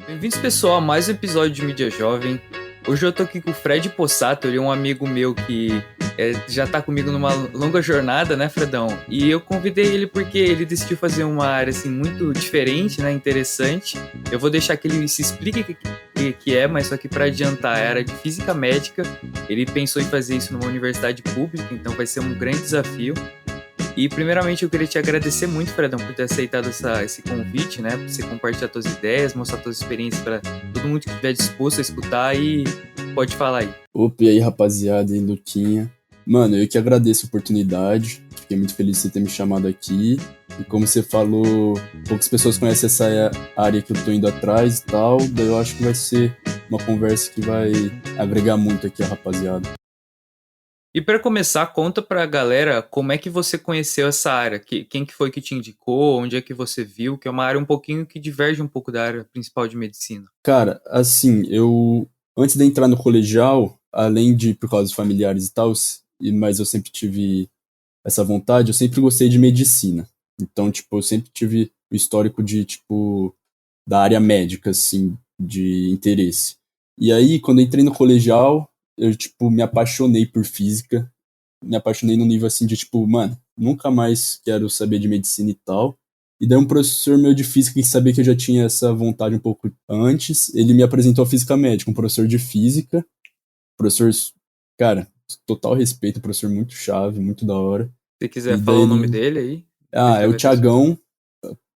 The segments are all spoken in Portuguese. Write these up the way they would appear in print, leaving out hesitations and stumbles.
Bem-vindos, pessoal, a mais um episódio de Mídia Jovem. Hoje eu tô aqui com o Fred Possato, ele é um amigo meu que já tá comigo numa longa jornada, né, Fredão? E eu convidei ele porque ele decidiu fazer uma área, assim, muito diferente, né, interessante. Eu vou deixar que ele se explique o que é, mas só que para adiantar, é a área de Física Médica. Ele pensou em fazer isso numa universidade pública, então vai ser um grande desafio. E primeiramente eu queria te agradecer muito, Fredão, por ter aceitado esse convite, né? Por você compartilhar suas ideias, mostrar suas experiências para todo mundo que estiver disposto a escutar e pode falar aí. Opa, e aí, rapaziada, e Luquinha. Mano, eu que agradeço a oportunidade, fiquei muito feliz de você ter me chamado aqui. E como você falou, poucas pessoas conhecem essa área que eu tô indo atrás e tal, daí eu acho que vai ser uma conversa que vai agregar muito aqui a rapaziada. E para começar, conta pra galera como é que você conheceu essa área, quem que foi que te indicou, onde é que você viu, que é uma área um pouquinho que diverge um pouco da área principal de medicina. Cara, assim, antes de entrar no colegial, além de por causa dos familiares e tal, mas eu sempre tive essa vontade, eu sempre gostei de medicina. Então, tipo, eu sempre tive o histórico de, tipo, da área médica, assim, de interesse. E aí, quando eu entrei no colegial, eu, tipo, me apaixonei por física. Me apaixonei no nível, assim, de, tipo, mano, nunca mais quero saber de medicina e tal. E daí um professor meu de física, que sabia que eu já tinha essa vontade um pouco antes, ele me apresentou a física médica, um professor de física. Professor, cara, total respeito, professor muito chave, muito da hora. Se quiser E falar daí o nome ele... dele aí, Ah, deixa é eu o ver se eu sei. Thiagão,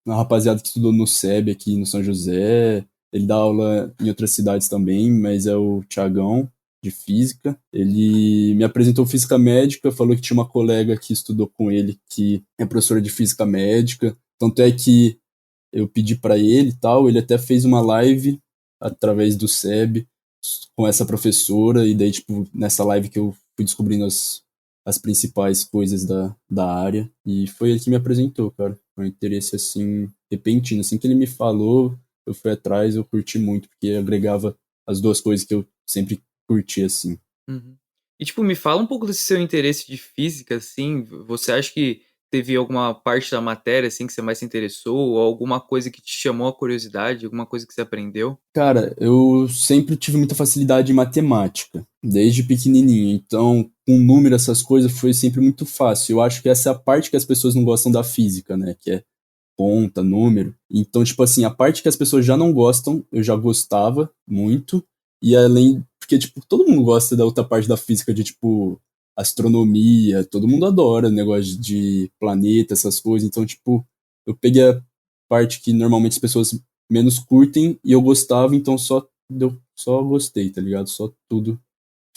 uma rapaziada que estudou no SEB aqui no São José. Ele dá aula em outras cidades também, mas é o Thiagão, de física. Ele me apresentou física médica, falou que tinha uma colega que estudou com ele que é professora de física médica. Tanto é que eu pedi para ele e tal, ele até fez uma live através do SEB com essa professora, e daí, tipo, nessa live que eu fui descobrindo as principais coisas da área, e foi ele que me apresentou, cara. Foi um interesse, assim, repentino. Assim que ele me falou, eu fui atrás, eu curti muito, porque agregava as duas coisas que eu sempre curti, assim. Uhum. E, tipo, me fala um pouco desse seu interesse de física, assim, você acha que teve alguma parte da matéria, assim, que você mais se interessou, ou alguma coisa que te chamou a curiosidade, alguma coisa que você aprendeu? Cara, eu sempre tive muita facilidade em matemática, desde pequenininho. Então, com número, essas coisas, foi sempre muito fácil. Eu acho que essa é a parte que as pessoas não gostam da física, né? Que é conta, número. Então, tipo assim, a parte que as pessoas já não gostam, eu já gostava muito. E além, porque, tipo, todo mundo gosta da outra parte da física, de, tipo, astronomia, todo mundo adora negócio de planeta, essas coisas. Então, tipo, eu peguei a parte que normalmente as pessoas menos curtem e eu gostava, então só gostei, tá ligado? Só tudo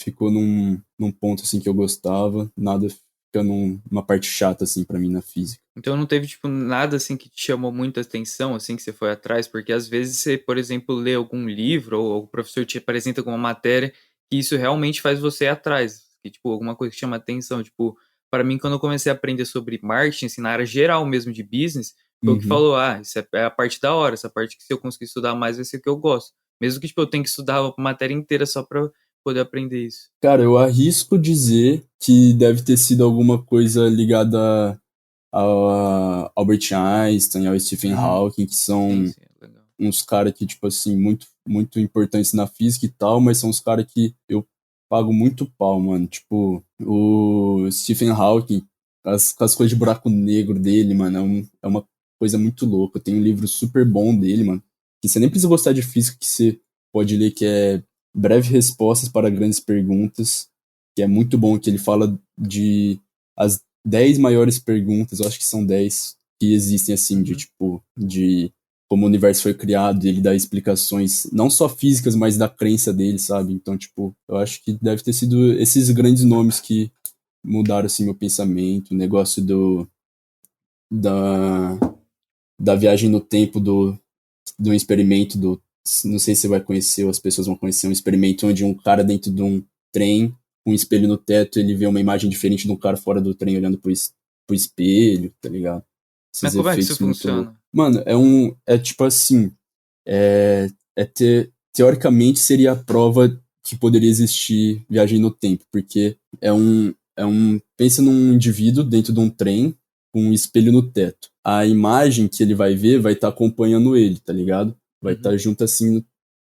ficou num ponto, assim, que eu gostava, nada fica numa parte chata, assim, pra mim na física. Então não teve, tipo, nada, assim, que te chamou muita atenção, assim, que você foi atrás? Porque às vezes você, por exemplo, lê algum livro ou o professor te apresenta alguma matéria que isso realmente faz você ir atrás. Que, tipo, alguma coisa que chama atenção. Tipo, para mim, quando eu comecei a aprender sobre marketing, assim, na área geral mesmo de business, foi o que Uhum. falou, isso é a parte da hora, essa parte que se eu conseguir estudar mais vai ser o que eu gosto. Mesmo que, tipo, eu tenha que estudar a matéria inteira só pra poder aprender isso. Cara, eu arrisco dizer que deve ter sido alguma coisa ligada a Albert Einstein, ao Stephen Hawking, que Sim, são sim, é legal. uns caras que, tipo assim, muito importantes na física e tal, mas são os caras que eu pago muito pau, mano. Tipo, o Stephen Hawking, com as coisas de buraco negro dele, mano, é uma coisa muito louca. Tem um livro super bom dele, mano, que você nem precisa gostar de física, que você pode ler, que é Breve Respostas para Grandes Perguntas, que é muito bom, que ele fala de as 10 maiores perguntas, eu acho que são 10 que existem, assim, de, Uhum. tipo, de como o universo foi criado, e ele dá explicações não só físicas, mas da crença dele, sabe? Então, tipo, eu acho que deve ter sido esses grandes nomes que mudaram, assim, meu pensamento, o negócio da, da viagem no tempo do experimento não sei se você vai conhecer ou as pessoas vão conhecer um experimento onde um cara dentro de um trem, com um espelho no teto, ele vê uma imagem diferente de um cara fora do trem olhando pro espelho, tá ligado? Mas Esses como é que isso efeitos muito loucos. funciona? Mano, é tipo assim, teoricamente seria a prova que poderia existir viagem no tempo, porque pensa num indivíduo dentro de um trem, com um espelho no teto. A imagem que ele vai ver vai estar acompanhando ele, tá ligado? Vai estar junto assim.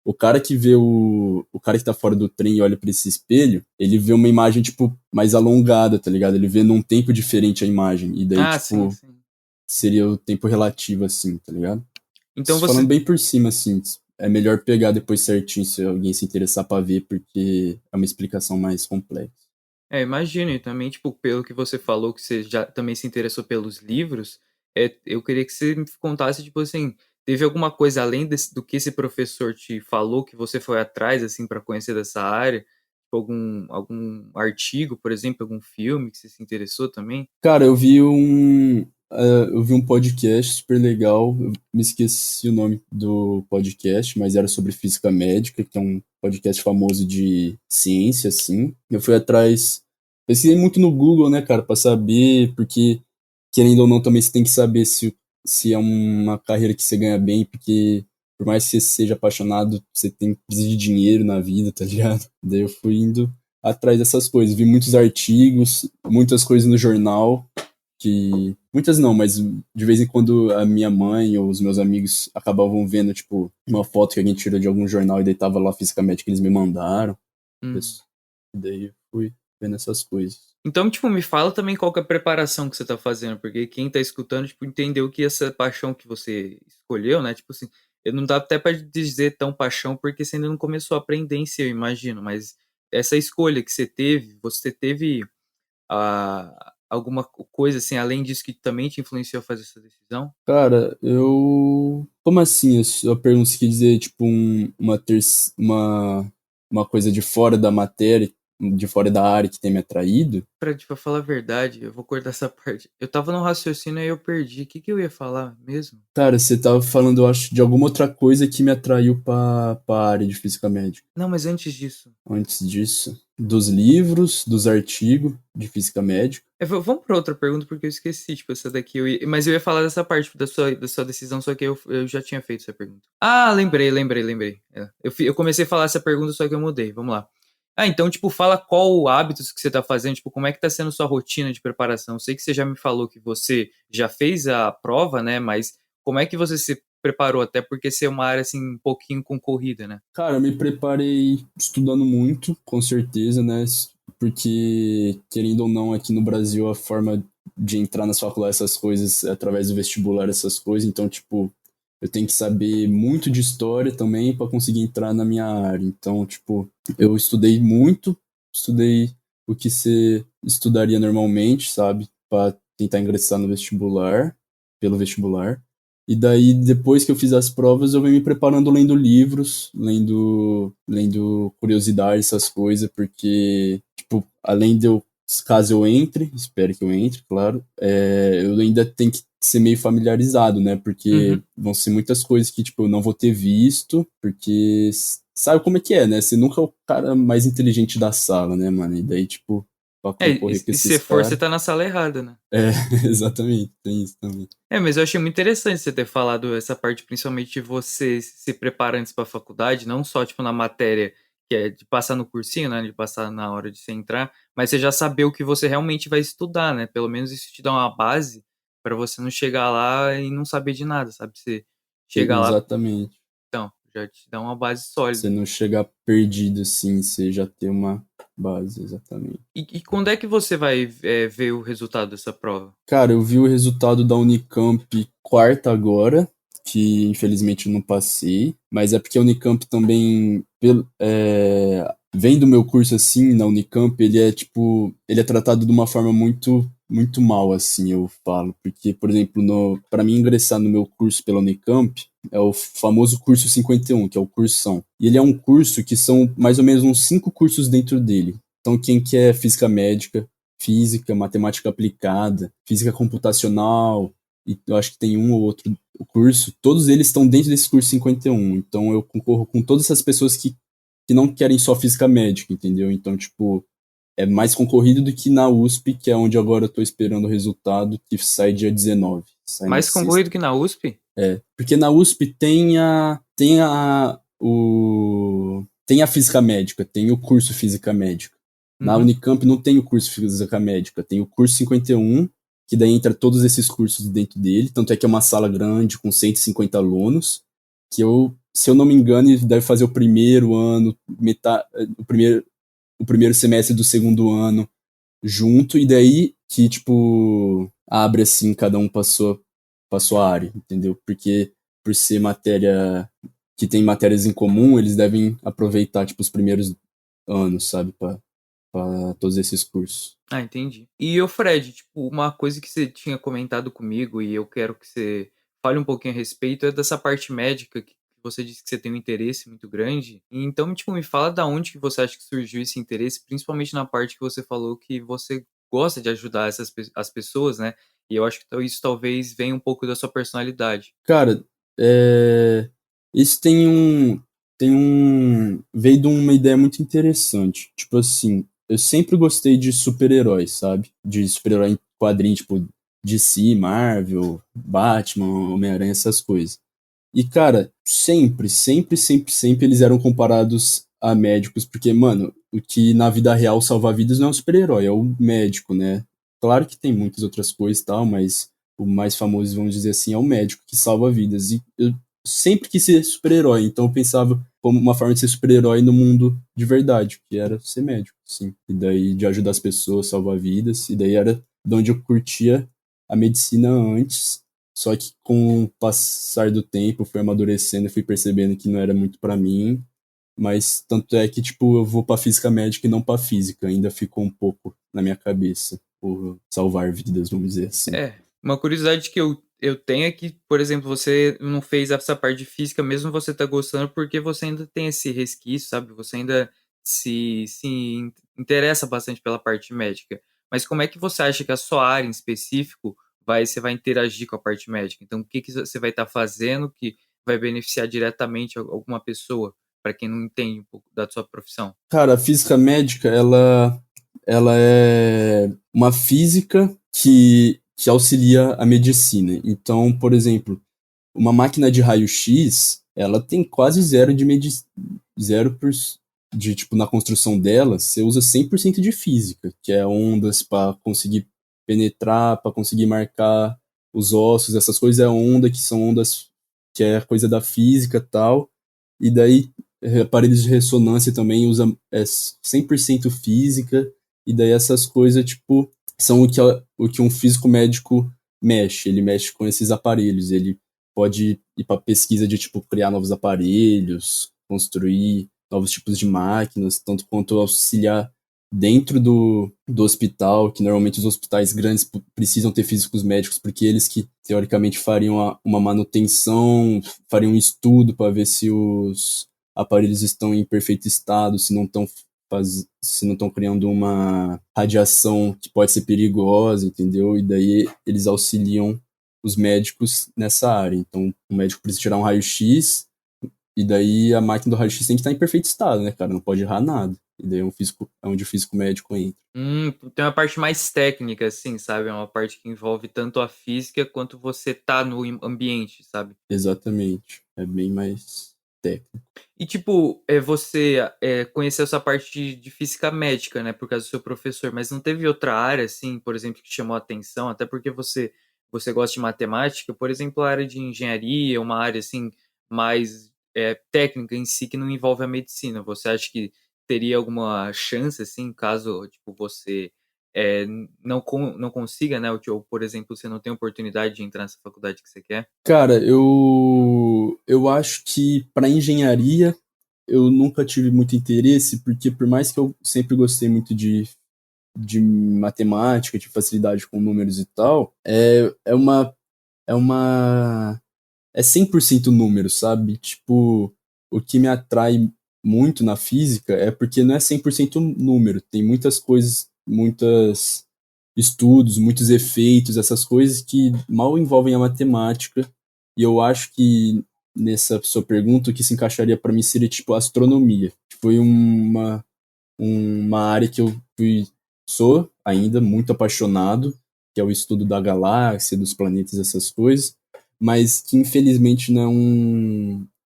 O cara que vê o cara que tá fora do trem e olha pra esse espelho, ele vê uma imagem, tipo, mais alongada, tá ligado? Ele vê num tempo diferente a imagem. E daí, Ah, sim, tipo, sim. seria o tempo relativo, assim, tá ligado? Então Falando você. bem por cima, assim, é melhor pegar depois certinho se alguém se interessar pra ver, porque é uma explicação mais complexa. Imagino, e também, tipo, pelo que você falou, que você já também se interessou pelos livros, eu queria que você me contasse, tipo assim, teve alguma coisa além do que esse professor te falou, que você foi atrás, assim, para conhecer dessa área? Tipo, algum artigo, por exemplo, algum filme que você se interessou também? Cara, eu vi um podcast super legal, eu me esqueci o nome do podcast, mas era sobre física médica, que é um podcast famoso de ciência, assim. Eu fui atrás, pesquisei muito no Google, né, cara, pra saber, porque, querendo ou não, também você tem que saber se é uma carreira que você ganha bem, porque por mais que você seja apaixonado, você tem que precisar de dinheiro na vida, tá ligado? Daí eu fui indo atrás dessas coisas, vi muitos artigos, muitas coisas no jornal, que muitas não, mas de vez em quando a minha mãe ou os meus amigos acabavam vendo, tipo, uma foto que alguém tirou de algum jornal e daí tava lá fisicamente que eles me mandaram. Hum. Isso. E daí eu fui vendo essas coisas. Então, tipo, me fala também qual que é a preparação que você tá fazendo, porque quem tá escutando, tipo, entendeu que essa paixão que você escolheu, né, tipo assim, eu não dá até pra dizer tão paixão, porque você ainda não começou a aprender em si, eu imagino, mas essa escolha que você teve alguma coisa, assim, além disso que também te influenciou a fazer essa decisão? Cara, eu. Como assim? A pergunta quer dizer, tipo, uma coisa de fora da matéria, de fora da área que tem me atraído? Pra falar a verdade, eu vou cortar essa parte. Eu tava no raciocínio e eu perdi. O que que eu ia falar mesmo? Cara, você tava falando, eu acho, de alguma outra coisa que me atraiu pra área de física médica. Não, mas antes disso. Antes disso, dos livros, dos artigos de física médica. Vamos pra outra pergunta, porque eu esqueci, tipo, essa daqui. Mas eu ia falar dessa parte da sua decisão, só que eu já tinha feito essa pergunta. Ah, lembrei. Eu comecei a falar essa pergunta, só que eu mudei. Vamos lá. Ah, então, tipo, fala qual hábitos que você tá fazendo, tipo, como é que tá sendo sua rotina de preparação? Eu sei que você já me falou que você já fez a prova, né? Mas como é que você se preparou? Até porque ser uma área, assim, um pouquinho concorrida, né? Cara, eu me preparei estudando muito, com certeza, né? Porque, querendo ou não, aqui no Brasil a forma de entrar nas faculdades, essas coisas, é através do vestibular, essas coisas. Então, tipo, eu tenho que saber muito de história também para conseguir entrar na minha área. Então, tipo, eu estudei muito, estudei o que você estudaria normalmente, sabe? Para tentar ingressar no vestibular, pelo vestibular. E daí, depois que eu fiz as provas, eu venho me preparando lendo livros, lendo curiosidades, essas coisas, porque, tipo, além de eu, caso eu entre, espero que eu entre, claro, eu ainda tenho que ser meio familiarizado, né? Porque Uhum. vão ser muitas coisas que, tipo, eu não vou ter visto, porque sabe como é que é, né? Você nunca é o cara mais inteligente da sala, né, mano? E daí, tipo, pra E concorrer com se você esses for, você caras. tá na sala errada, né? É, exatamente, tem isso também. Mas eu achei muito interessante você ter falado essa parte, principalmente de você se preparar antes para a faculdade, não só tipo na matéria que é de passar no cursinho, né, de passar na hora de você entrar, mas você já saber o que você realmente vai estudar, né? Pelo menos isso te dá uma base para você não chegar lá e não saber de nada, sabe? Você chegar lá, Exatamente. então, já te dá uma base Você sólida. não chegar perdido assim, você já ter uma base, exatamente. E quando é que você vai ver o resultado dessa prova? Cara, eu vi o resultado da Unicamp quarta agora, que infelizmente eu não passei, mas é porque a Unicamp também, vem do meu curso assim, na Unicamp, ele é tratado de uma forma muito mal, assim, eu falo, porque, por exemplo, para mim ingressar no meu curso pela Unicamp, é o famoso curso 51, que é o cursão. E ele é um curso que são mais ou menos uns 5 cursos dentro dele. Então, quem quer física médica, física, matemática aplicada, física computacional, e eu acho que tem um ou outro curso, todos eles estão dentro desse curso 51. Então eu concorro com todas essas pessoas que não querem só física médica, entendeu? Então, tipo, é mais concorrido do que na USP, que é onde agora eu tô esperando o resultado, que sai dia 19, sai na Mais sexta. concorrido que na USP? Porque na USP tem a física médica, tem o curso física médica. Na Uhum. Unicamp não tem o curso física médica, tem o curso 51, que daí entra todos esses cursos dentro dele, tanto é que é uma sala grande com 150 alunos, que se eu não me engano, ele deve fazer o primeiro ano, o primeiro semestre do segundo ano junto, e daí que, tipo, abre assim, cada um pra sua área, entendeu? Porque por ser matéria que tem matérias em comum, eles devem aproveitar, tipo, os primeiros anos, sabe, pra todos esses cursos. Ah, entendi. E o Fred, tipo, uma coisa que você tinha comentado comigo e eu quero que você fale um pouquinho a respeito é dessa parte médica que você disse que você tem um interesse muito grande. Então, tipo, me fala da onde que você acha que surgiu esse interesse, principalmente na parte que você falou que você gosta de ajudar as pessoas, né? E eu acho que isso talvez venha um pouco da sua personalidade. Cara, isso veio de uma ideia muito interessante. Tipo assim, eu sempre gostei de super-heróis, sabe? De super-herói em quadrinho, tipo DC, Marvel, Batman, Homem-Aranha, essas coisas. E, cara, sempre eles eram comparados a médicos, porque, mano, o que na vida real salva vidas não é um super-herói, é o médico, né? Claro que tem muitas outras coisas e tal, mas o mais famoso, vamos dizer assim, é o médico que salva vidas. E eu sempre quis ser super-herói, então eu pensava como uma forma de ser super-herói no mundo de verdade, que era ser médico, sim. E daí de ajudar as pessoas, salvar vidas, e daí era de onde eu curtia a medicina antes. Só que com o passar do tempo, fui amadurecendo e fui percebendo que não era muito pra mim. Mas tanto é que, tipo, eu vou pra física médica e não pra física. Ainda ficou um pouco na minha cabeça por salvar vidas, vamos dizer assim. É, uma curiosidade que eu tenho é que, por exemplo, você não fez essa parte de física, mesmo você tá gostando, porque você ainda tem esse resquício, sabe? Você ainda se interessa bastante pela parte médica. Mas como é que você acha que a sua área em específico você vai interagir com a parte médica? Então, o que que você vai estar fazendo que vai beneficiar diretamente alguma pessoa, para quem não entende um pouco da sua profissão? Cara, a física médica, ela é uma física que auxilia a medicina. Então, por exemplo, uma máquina de raio-x, ela tem quase zero de, tipo, na construção dela, você usa 100% de física, que é ondas para conseguir penetrar, para conseguir marcar os ossos, essas coisas é onda, que são ondas que é coisa da física e tal. E daí aparelhos de ressonância também usa 100% física, e daí essas coisas, tipo, são o que um físico médico mexe, ele mexe com esses aparelhos, ele pode ir para pesquisa de tipo criar novos aparelhos, construir novos tipos de máquinas, tanto quanto auxiliar dentro do hospital, que normalmente os hospitais grandes precisam ter físicos médicos, porque eles que teoricamente fariam uma manutenção, fariam um estudo para ver se os aparelhos estão em perfeito estado, se não estão criando uma radiação que pode ser perigosa, entendeu? E daí eles auxiliam os médicos nessa área. Então, o médico precisa tirar um raio-x, e daí a máquina do raio-x tem que estar em perfeito estado, né, cara? Não pode errar nada. E daí é onde o físico médico entra. Tem uma parte mais técnica, assim, sabe? É uma parte que envolve tanto a física quanto você tá no ambiente, sabe? Exatamente. É bem mais técnico. E, tipo, você conheceu essa parte de física médica, né? Por causa do seu professor, mas não teve outra área, assim, por exemplo, que te chamou a atenção, até porque você gosta de matemática, por exemplo, a área de engenharia, uma área, assim, mais técnica em si, que não envolve a medicina. Você acha que teria alguma chance, assim, caso, tipo, você não consiga, né? Ou, por exemplo, você não tem oportunidade de entrar nessa faculdade que você quer? Cara, eu acho que para engenharia eu nunca tive muito interesse, porque por mais que eu sempre gostei muito de matemática, de facilidade com números e tal, é uma, é 100% número, sabe? Tipo, o que me atrai muito na física é porque não é 100% número, tem muitas coisas, muitos estudos, muitos efeitos, essas coisas que mal envolvem a matemática, e eu acho que nessa sua pergunta o que se encaixaria para mim seria tipo astronomia, que foi uma área que sou ainda muito apaixonado, que é o estudo da galáxia, dos planetas, essas coisas, mas que infelizmente não é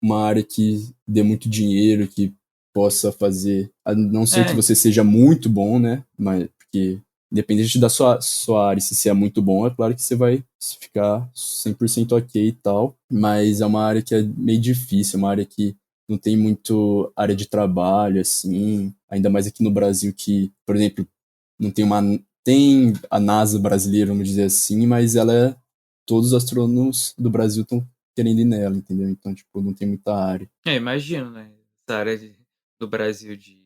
uma área que dê muito dinheiro, que possa fazer, a não ser que É, você seja muito bom, né? Mas porque independente da sua área, se você é muito bom, é claro que você vai ficar 100% ok e tal, mas é uma área que é meio difícil, é uma área que não tem muito área de trabalho, assim, ainda mais aqui no Brasil que, por exemplo, não tem uma... Tem a NASA brasileira, vamos dizer assim, mas ela é... Todos os astrônomos do Brasil estão querendo ir nela, entendeu? Então, tipo, não tem muita área. Imagino, né? Essa área do Brasil de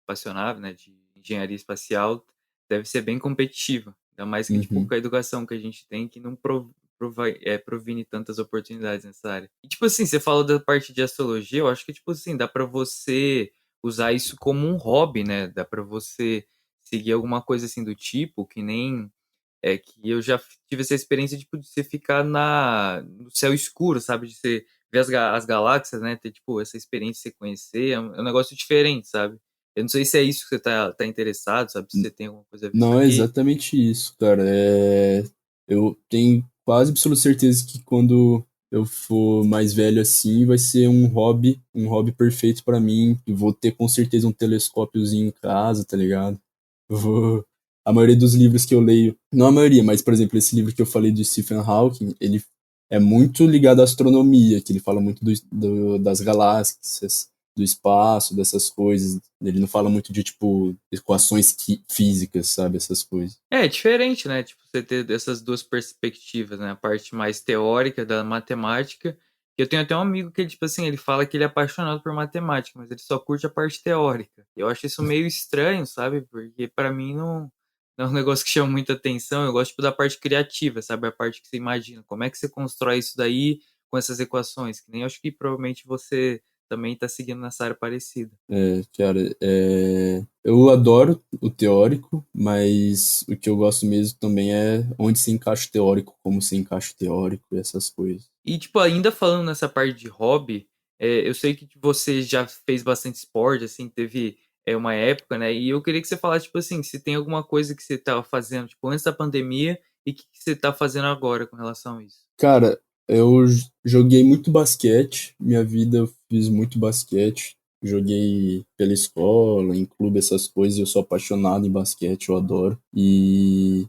espaçonave, né? De engenharia espacial deve ser bem competitiva. Ainda mais que, tipo, Uhum. com a educação que a gente tem, que não provine tantas oportunidades nessa área. E, tipo assim, você falou da parte de astrologia, eu acho que, tipo assim, dá pra você usar isso como um hobby, né? Dá pra você seguir alguma coisa assim do tipo, que nem que eu já tive essa experiência tipo, de você ficar no céu escuro, sabe? De você ver as galáxias, né? Ter, tipo, essa experiência de você conhecer. É um negócio diferente, sabe? Eu não sei se é isso que você tá interessado, sabe? Se você tem alguma coisa a ver. Só Não é que, exatamente isso, cara. Eu tenho quase absoluta certeza que quando eu for mais velho assim, vai ser um hobby perfeito pra mim. Eu vou ter com certeza um telescópiozinho em casa, tá ligado? Eu vou... A maioria dos livros que eu leio, não a maioria, mas por exemplo, esse livro que eu falei do Stephen Hawking, ele é muito ligado à astronomia, que ele fala muito das galáxias, do espaço, dessas coisas. Ele não fala muito de, tipo, equações físicas, sabe? Essas coisas. é diferente, né? Tipo, você ter essas duas perspectivas, né? A parte mais teórica da matemática. Eu tenho até um amigo que, tipo assim, ele fala que ele é apaixonado por matemática, mas ele só curte a parte teórica. Eu acho isso meio estranho, sabe? Porque pra mim não é um negócio que chama muita atenção. Eu gosto, tipo, da parte criativa, sabe? A parte que você imagina. Como é que você constrói isso daí com essas equações? Que nem eu acho que provavelmente você também tá seguindo nessa área parecida. Cara, eu adoro o teórico, mas o que eu gosto mesmo também é onde se encaixa o teórico, como se encaixa o teórico e essas coisas. E, tipo, ainda falando nessa parte de hobby, eu sei que você já fez bastante esporte, assim, teve uma época, né? E eu queria que você falasse, tipo assim, se tem alguma coisa que você tava fazendo, tipo, antes da pandemia e o que você tá fazendo agora com relação a isso. Cara, eu joguei muito basquete, minha vida eu fiz muito basquete. Joguei pela escola, em clube, essas coisas, eu sou apaixonado em basquete, eu adoro. E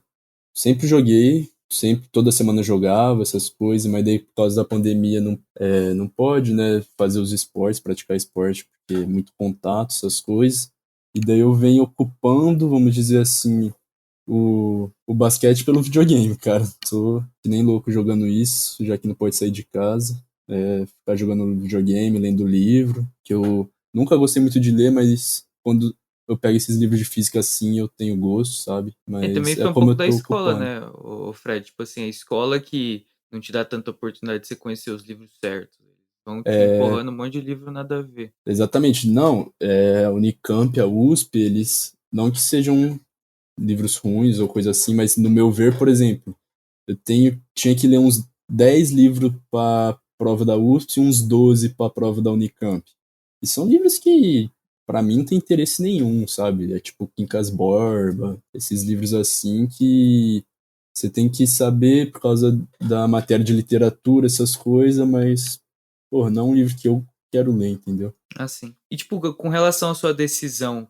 sempre joguei, sempre, toda semana eu jogava essas coisas, mas daí por causa da pandemia não pode, né, fazer os esportes, praticar esporte, porque é muito contato, essas coisas. E daí eu venho ocupando, vamos dizer assim, o basquete pelo videogame, cara. Tô que nem louco jogando isso, já que não pode sair de casa. Ficar jogando videogame, lendo livro, que eu nunca gostei muito de ler, mas quando eu pego esses livros de física assim, eu tenho gosto, sabe? E também Mas é foi um como pouco eu da tô escola, ocupando. né, o Fred? Tipo assim, a escola que não te dá tanta oportunidade de você conhecer os livros certos. Eles vão te empurrando um monte de livro nada a ver. Exatamente, não. A Unicamp, a USP, eles não que sejam livros ruins ou coisa assim, mas no meu ver, por exemplo, tinha que ler uns 10 livros para prova da USP e uns 12 para prova da Unicamp. E são livros que para mim não tem interesse nenhum, sabe? É tipo Quincas Borba, esses livros assim que você tem que saber por causa da matéria de literatura, essas coisas, mas, pô, não é um livro que eu quero ler, entendeu? Assim. E, tipo, com relação à sua decisão,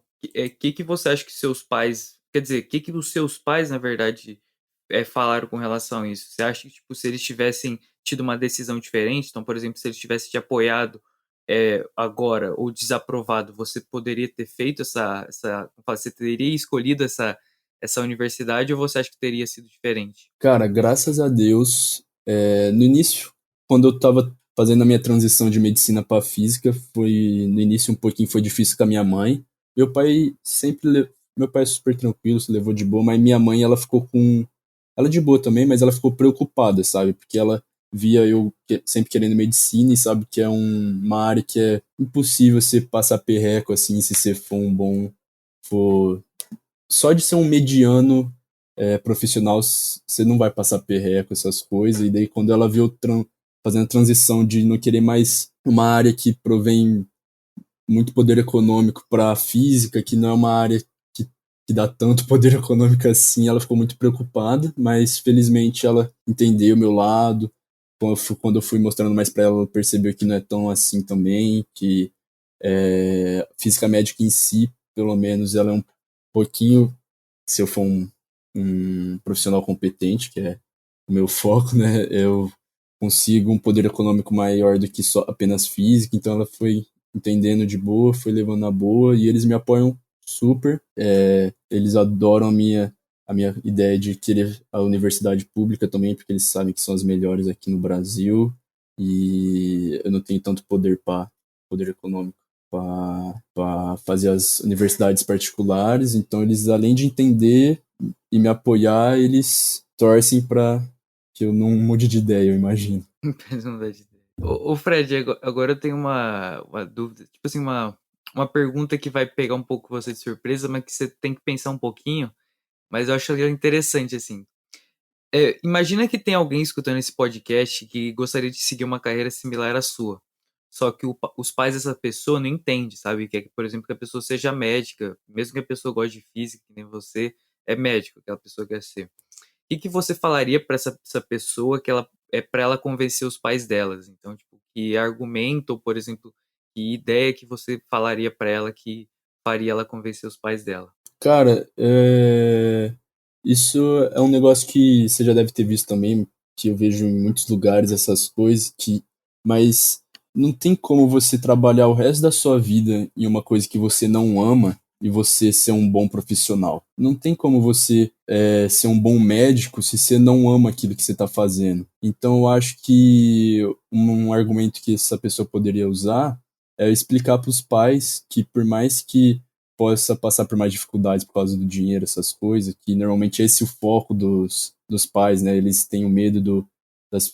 que você acha que seus pais. Quer dizer, que os seus pais, na verdade, falaram com relação a isso? Você acha que, tipo, se eles tivessem tido uma decisão diferente, então, por exemplo, se eles tivessem te apoiado agora ou desaprovado, você poderia ter feito você teria escolhido essa universidade ou você acha que teria sido diferente? Cara, graças a Deus, no início, quando eu tava fazendo a minha transição de medicina para física, no início um pouquinho foi difícil com a minha mãe. Meu pai meu pai é super tranquilo, se levou de boa, mas minha mãe, ela ficou ela de boa também, mas ela ficou preocupada, sabe? Porque ela via eu sempre querendo medicina e sabe que é uma área que é impossível você passar perreco assim, se você for for só de ser um mediano profissional, você não vai passar perreco, essas coisas. E daí, quando ela viu fazendo a transição de não querer mais uma área que provém muito poder econômico para a física, que não é uma área que dá tanto poder econômico assim, ela ficou muito preocupada, mas felizmente ela entendeu o meu lado. Quando eu fui mostrando mais para ela, ela percebeu que não é tão assim também, que física médica em si, pelo menos, ela é um pouquinho, se eu for um profissional competente, que é o meu foco, né? Eu consigo um poder econômico maior do que só apenas física, então ela foi entendendo de boa, foi levando na boa, e eles me apoiam super. Eles adoram a minha ideia de querer a universidade pública também, porque eles sabem que são as melhores aqui no Brasil, e eu não tenho tanto poder econômico para fazer as universidades particulares, então eles, além de entender e me apoiar, eles torcem para que eu não mude de ideia, eu imagino. Personalidade dele. Ô Fred, agora eu tenho uma dúvida, tipo assim, uma pergunta que vai pegar um pouco você de surpresa, mas que você tem que pensar um pouquinho, mas eu acho ela interessante, assim. Imagina que tem alguém escutando esse podcast que gostaria de seguir uma carreira similar à sua. Só que os pais dessa pessoa não entendem, sabe? Quer que, por exemplo, que a pessoa seja médica, mesmo que a pessoa goste de física, que nem você, é médico, que a pessoa quer ser. Que você falaria para essa pessoa que ela é para ela convencer os pais delas? Então, tipo, que argumento, ou, por exemplo, que ideia que você falaria para ela que faria ela convencer os pais dela? Cara, isso é um negócio que você já deve ter visto também, que eu vejo em muitos lugares essas coisas, mas não tem como você trabalhar o resto da sua vida em uma coisa que você não ama e você ser um bom profissional. Não tem como você ser um bom médico se você não ama aquilo que você está fazendo. Então eu acho que um argumento que essa pessoa poderia usar é explicar para os pais que por mais que possa passar por mais dificuldades por causa do dinheiro, essas coisas, que normalmente esse é o foco dos pais, né? Eles têm o medo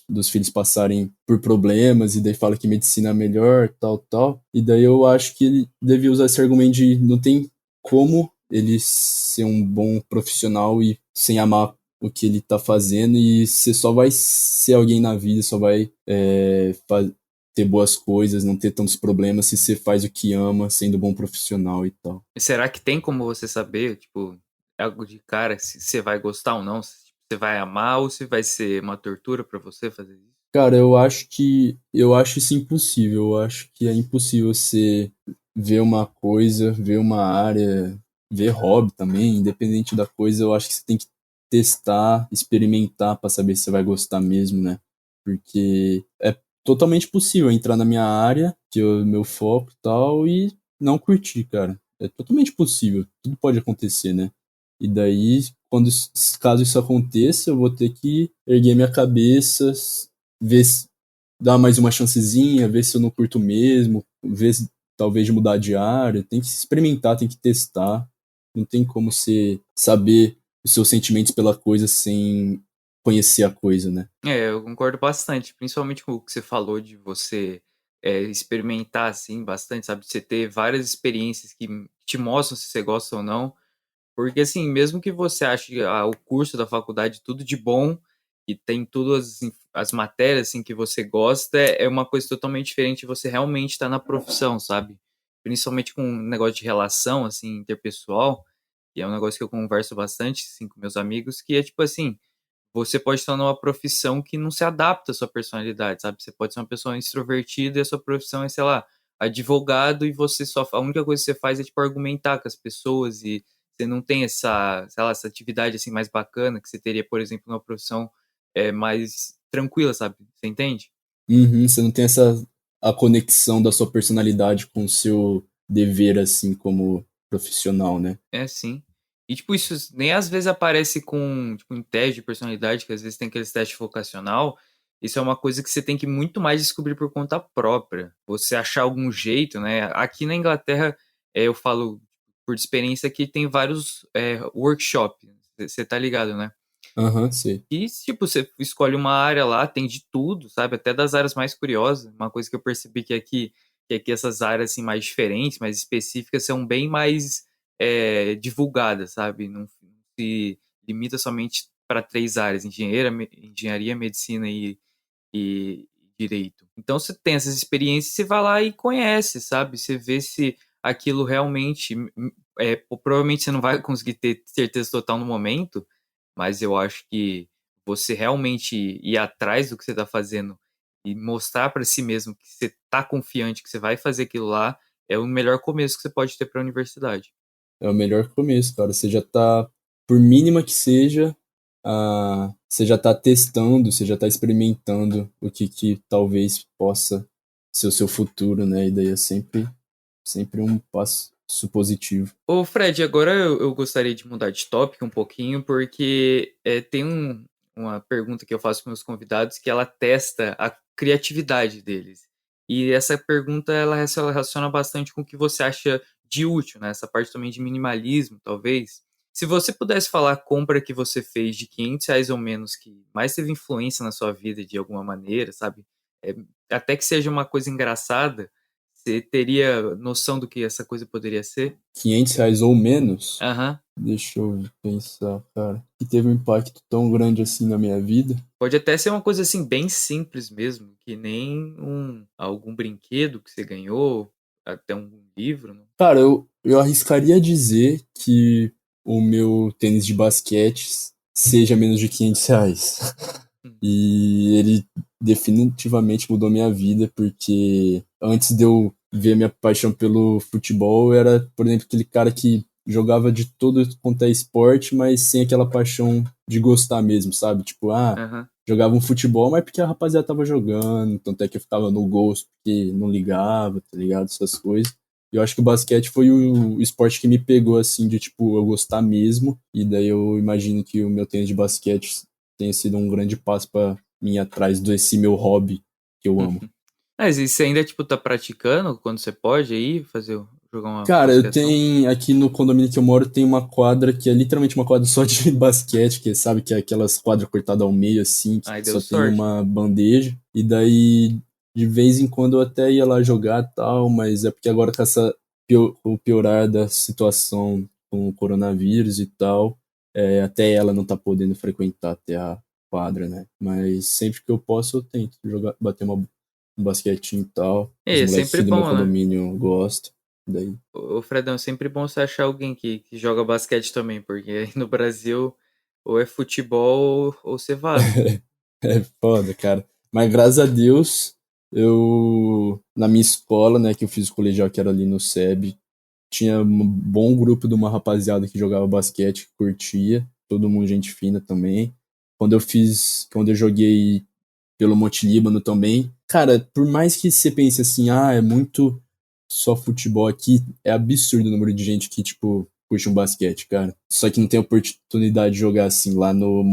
dos filhos passarem por problemas, e daí fala que medicina é melhor, tal, tal. E daí eu acho que ele devia usar esse argumento de não tem como ele ser um bom profissional e sem amar o que ele tá fazendo, e você só vai ser alguém na vida, só vai ter boas coisas, não ter tantos problemas se você faz o que ama, sendo bom profissional e tal. E será que tem como você saber, tipo, algo de cara, se você vai gostar ou não? Se você vai amar ou se vai ser uma tortura para você fazer isso? Cara, eu acho isso impossível. Eu acho que é impossível você ver uma coisa, ver uma área, ver hobby também, independente da coisa. Eu acho que você tem que testar, experimentar para saber se você vai gostar mesmo, né? Porque é totalmente possível entrar na minha área, que é o meu foco e tal, e não curtir, cara. É totalmente possível. Tudo pode acontecer, né? E daí, caso isso aconteça, eu vou ter que erguer minha cabeça, ver se dar mais uma chancezinha, ver se eu não curto mesmo, ver se talvez de mudar de área. Tem que experimentar, tem que testar. Não tem como você saber os seus sentimentos pela coisa sem conhecer a coisa, né? Eu concordo bastante, principalmente com o que você falou de você experimentar assim bastante, sabe? Você ter várias experiências que te mostram se você gosta ou não. Porque, assim, mesmo que você ache o curso da faculdade tudo de bom e tem todas as matérias, assim, que você gosta, é uma coisa totalmente diferente você realmente estar na profissão, sabe? Principalmente com um negócio de relação, assim, interpessoal, e é um negócio que eu converso bastante, assim, com meus amigos, que é tipo assim, você pode estar numa profissão que não se adapta à sua personalidade, sabe? Você pode ser uma pessoa extrovertida e a sua profissão é, sei lá, advogado, e você só a única coisa que você faz é tipo argumentar com as pessoas, e você não tem essa, sei lá, essa atividade assim mais bacana que você teria, por exemplo, numa profissão mais tranquila, sabe? Você entende? Uhum, você não tem a conexão da sua personalidade com o seu dever, assim, como profissional, né? É sim. E tipo, isso nem às vezes aparece com, tipo, em teste de personalidade, que às vezes tem aqueles testes vocacional. Isso é uma coisa que você tem que muito mais descobrir por conta própria. Você achar algum jeito, né? Aqui na Inglaterra, eu falo por experiência que tem vários workshops. Você tá ligado, né? Aham, sei. E, tipo, você escolhe uma área lá, tem de tudo, sabe? Até das áreas mais curiosas. Uma coisa que eu percebi que aqui essas áreas assim, mais diferentes, mais específicas, são bem mais divulgadas, sabe? Não se limita somente para três áreas: engenharia, medicina e direito. Então você tem essas experiências, você vai lá e conhece, sabe? Você vê se aquilo realmente. Provavelmente você não vai conseguir ter certeza total no momento, mas eu acho que você realmente ir atrás do que você está fazendo e mostrar para si mesmo que você está confiante que você vai fazer aquilo lá é o melhor começo que você pode ter para a universidade. É o melhor começo, cara. Você já tá por mínima que seja, você já tá testando, você já tá experimentando o que talvez possa ser o seu futuro, né? E daí é sempre um passo positivo. Ô, Fred, agora eu gostaria de mudar de tópico um pouquinho, porque tem uma pergunta que eu faço para meus convidados que ela testa a criatividade deles. E essa pergunta ela se relaciona bastante com o que você acha de útil, né? Essa parte também de minimalismo, talvez. Se você pudesse falar a compra que você fez de R$ 500 ou menos, que mais teve influência na sua vida de alguma maneira, sabe? É, até que seja uma coisa engraçada, você teria noção do que essa coisa poderia ser? R$ 500 ou menos? Aham. Deixa eu pensar, cara. Que teve um impacto tão grande assim na minha vida. Pode até ser uma coisa assim bem simples mesmo, que nem algum brinquedo que você ganhou, até um livro, né? Cara, eu arriscaria dizer que o meu tênis de basquete seja menos de R$ 500. Hum. E ele definitivamente mudou minha vida, porque antes de eu ver minha paixão pelo futebol, eu era, por exemplo, aquele cara que jogava de todo quanto é esporte, mas sem aquela paixão de gostar mesmo, sabe? Tipo, Aham. jogava um futebol, mas porque a rapaziada tava jogando, tanto é que eu ficava no gosto, porque não ligava, tá ligado? Essas coisas. E eu acho que o basquete foi o esporte que me pegou, assim, de, tipo, eu gostar mesmo. E daí eu imagino que o meu tênis de basquete tenha sido um grande passo pra mim ir atrás desse meu hobby que eu amo. Mas e você ainda, tipo, tá praticando quando você pode aí jogar uma Cara, eu basquetão? tenho, aqui no condomínio que eu moro, tem uma quadra que é literalmente uma quadra só de basquete, que sabe que é aquelas quadras cortadas ao meio, assim, que Aí deu só tem sorte, né? uma bandeja. E daí, de vez em quando, eu até ia lá jogar e tal, mas é porque agora com o piorar da situação com o coronavírus e tal, até ela não tá podendo frequentar até a quadra, né? Mas sempre que eu posso, eu tento jogar, bater um basquetinho e tal. Os É moleques sempre aqui do meu bom, né? condomínio gostam. Daí Ô, Fredão, é sempre bom você achar alguém que joga basquete também, porque aí no Brasil ou é futebol ou você vaza. é foda, cara. Mas graças a Deus, na minha escola, né, que eu fiz o colegial que era ali no SEB, tinha um bom grupo de uma rapaziada que jogava basquete, que curtia, todo mundo gente fina também. Quando eu joguei pelo Monte Líbano também, cara, por mais que você pense assim, é muito só futebol aqui, é absurdo o número de gente que, tipo, curte um basquete, cara. Só que não tem oportunidade de jogar assim. Lá no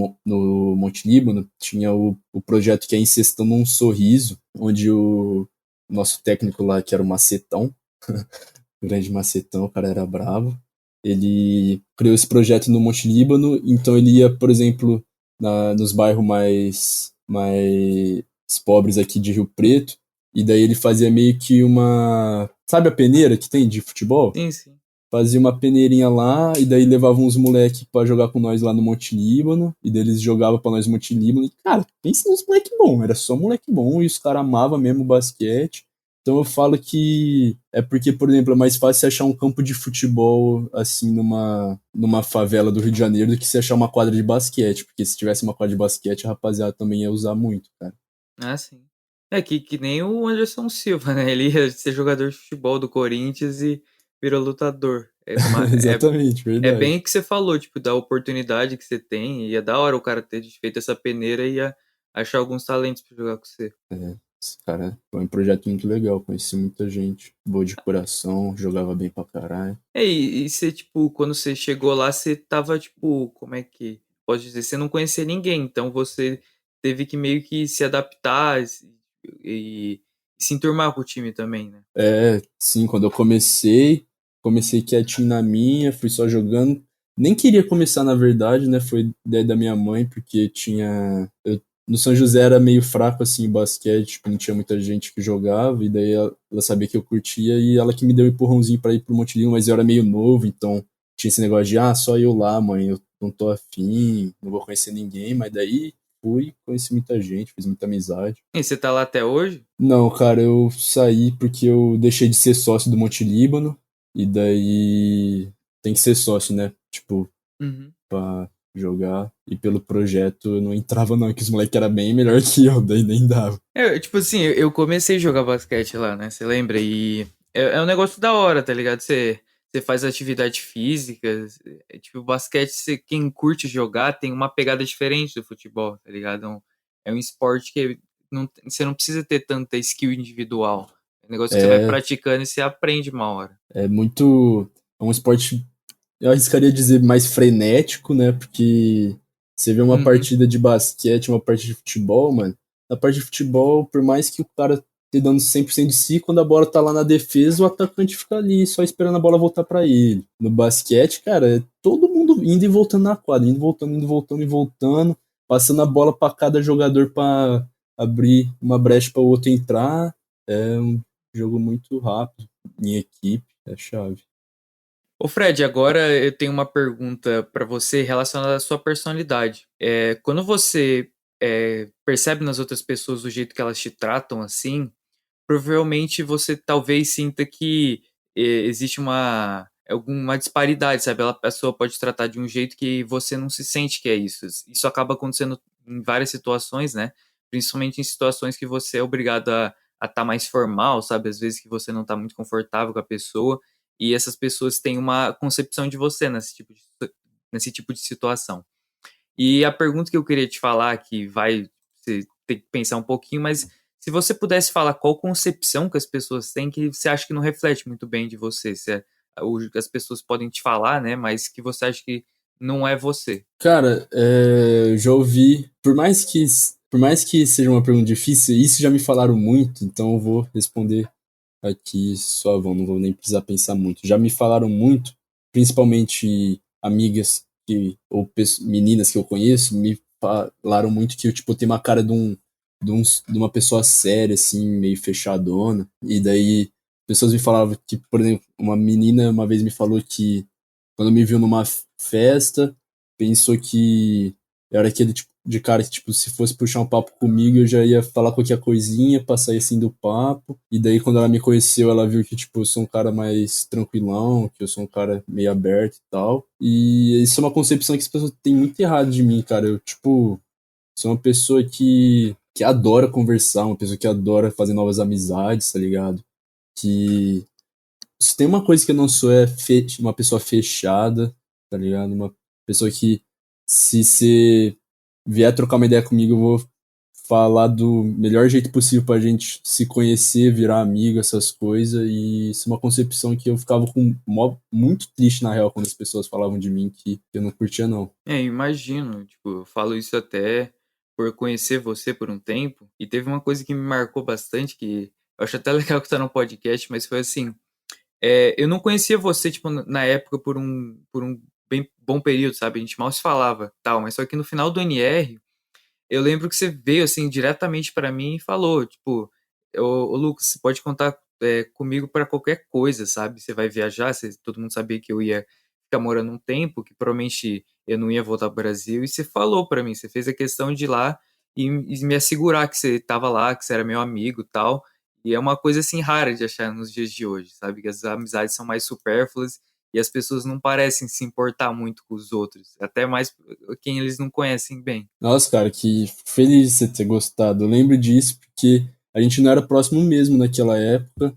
Monte Líbano tinha o projeto que é Encestando um Sorriso, onde o nosso técnico lá, que era o Macetão, o grande Macetão, o cara era bravo, ele criou esse projeto no Monte Líbano, então ele ia, por exemplo, nos bairros mais pobres aqui de Rio Preto, e daí ele fazia meio que uma. Sabe a peneira que tem de futebol? Sim, sim. Fazia uma peneirinha lá, e daí levava uns moleque pra jogar com nós lá no Monte Líbano, e daí eles jogavam pra nós no Monte Líbano, e cara, pensa nos moleque bom, era só moleque bom, e os caras amavam mesmo o basquete. Então eu falo que é porque, por exemplo, é mais fácil você achar um campo de futebol assim numa favela do Rio de Janeiro do que você achar uma quadra de basquete, porque se tivesse uma quadra de basquete, a rapaziada também ia usar muito, cara. Ah, sim. É que nem o Anderson Silva, né? Ele ia ser jogador de futebol do Corinthians e virou lutador. Exatamente, É bem verdade. o que você falou, tipo, da oportunidade que você tem. E é da hora o cara ter feito essa peneira e ia achar alguns talentos pra jogar com você. Esse cara foi um projeto muito legal, conheci muita gente, boa de coração, jogava bem pra caralho. E você, tipo, quando você chegou lá, você tava, tipo, como é que posso dizer? Você não conhecia ninguém, então você teve que meio que se adaptar e se enturmar com o time também, né? Sim, quando eu comecei quietinho na minha, fui só jogando. Nem queria começar, na verdade, né? Foi ideia da minha mãe, porque no São José era meio fraco, assim, o basquete, tipo, não tinha muita gente que jogava, e daí ela sabia que eu curtia, e ela que me deu um empurrãozinho pra ir pro Monte, mas eu era meio novo, então tinha esse negócio de, só eu lá, mãe, eu não tô afim, não vou conhecer ninguém, mas daí fui, conheci muita gente, fiz muita amizade. E você tá lá até hoje? Não, cara, eu saí porque eu deixei de ser sócio do Monte Líbano, e daí tem que ser sócio, né? Tipo, Uhum. pra jogar. E pelo projeto eu não entrava, não, que os moleques eram bem melhor que eu, daí nem dava. Tipo assim, eu comecei a jogar basquete lá, né? Você lembra? E é um negócio da hora, tá ligado? Você você faz atividade física. Tipo, basquete, quem curte jogar tem uma pegada diferente do futebol, tá ligado? É um esporte que você não precisa ter tanta skill individual. É um negócio que você vai É, praticando e você aprende uma hora. é muito. É um esporte, eu arriscaria dizer, mais frenético, né? Porque você vê uma Uhum. partida de basquete, uma partida de futebol, mano. Na parte de futebol, por mais que o cara esteja dando 100% de si, quando a bola tá lá na defesa, o atacante fica ali só esperando a bola voltar pra ele. No basquete, cara, é todo mundo indo e voltando na quadra, indo, voltando, indo, voltando e voltando, passando a bola pra cada jogador pra abrir uma brecha para o outro entrar. É um jogo muito rápido, em equipe, é chave. Ô Fred, agora eu tenho uma pergunta para você relacionada à sua personalidade. Quando você percebe nas outras pessoas o jeito que elas te tratam assim, provavelmente você talvez sinta que existe alguma disparidade, sabe? A pessoa pode tratar de um jeito que você não se sente que é isso. Isso acaba acontecendo em várias situações, né? Principalmente em situações que você é obrigado a estar mais formal, sabe? Às vezes que você não está muito confortável com a pessoa e essas pessoas têm uma concepção de você nesse tipo de situação. E a pergunta que eu queria te falar, que vai você ter que pensar um pouquinho, mas se você pudesse falar qual concepção que as pessoas têm que você acha que não reflete muito bem de você, se as pessoas podem te falar, né, mas que você acha que não é você. Cara, já ouvi, por mais que seja uma pergunta difícil, isso já me falaram muito, então eu vou responder aqui suavão, não vou nem precisar pensar muito. Já me falaram muito, principalmente amigas ou meninas que eu conheço, me falaram muito que eu, tipo, tenho uma cara de uma pessoa séria, assim, meio fechadona. E daí, pessoas me falavam que, por exemplo, uma menina uma vez me falou que quando me viu numa festa, pensou que eu era aquele tipo de cara que, tipo, se fosse puxar um papo comigo, eu já ia falar qualquer coisinha pra sair assim do papo. E daí, quando ela me conheceu, ela viu que, tipo, eu sou um cara mais tranquilão, que eu sou um cara meio aberto e tal. E isso é uma concepção que as pessoas têm muito errado de mim, cara. Eu, tipo, sou uma pessoa que adora conversar, uma pessoa que adora fazer novas amizades, tá ligado? Que se tem uma coisa que eu não sou é uma pessoa fechada, tá ligado? Uma pessoa que, se você vier trocar uma ideia comigo, eu vou falar do melhor jeito possível pra gente se conhecer, virar amigo, essas coisas. E isso é uma concepção que eu ficava muito triste, na real, quando as pessoas falavam de mim que eu não curtia, não. Imagino, tipo, eu falo isso até por conhecer você por um tempo, e teve uma coisa que me marcou bastante, que eu acho até legal que tá no podcast, mas foi assim, eu não conhecia você, tipo, na época por um bem bom período, sabe? A gente mal se falava, tal, mas só que no final do NR, eu lembro que você veio, assim, diretamente pra mim e falou, tipo, ô Lucas, você pode contar comigo pra qualquer coisa, sabe? Você vai viajar, todo mundo sabia que eu ia ficar morando um tempo, que provavelmente eu não ia voltar pro Brasil, e você falou pra mim, você fez a questão de ir lá e me assegurar que você tava lá, que você era meu amigo, tal. E é uma coisa assim rara de achar nos dias de hoje, sabe? Que as amizades são mais supérfluas e as pessoas não parecem se importar muito com os outros, até mais quem eles não conhecem bem. Nossa, cara, que feliz de você ter gostado. Eu lembro disso porque a gente não era próximo mesmo naquela época,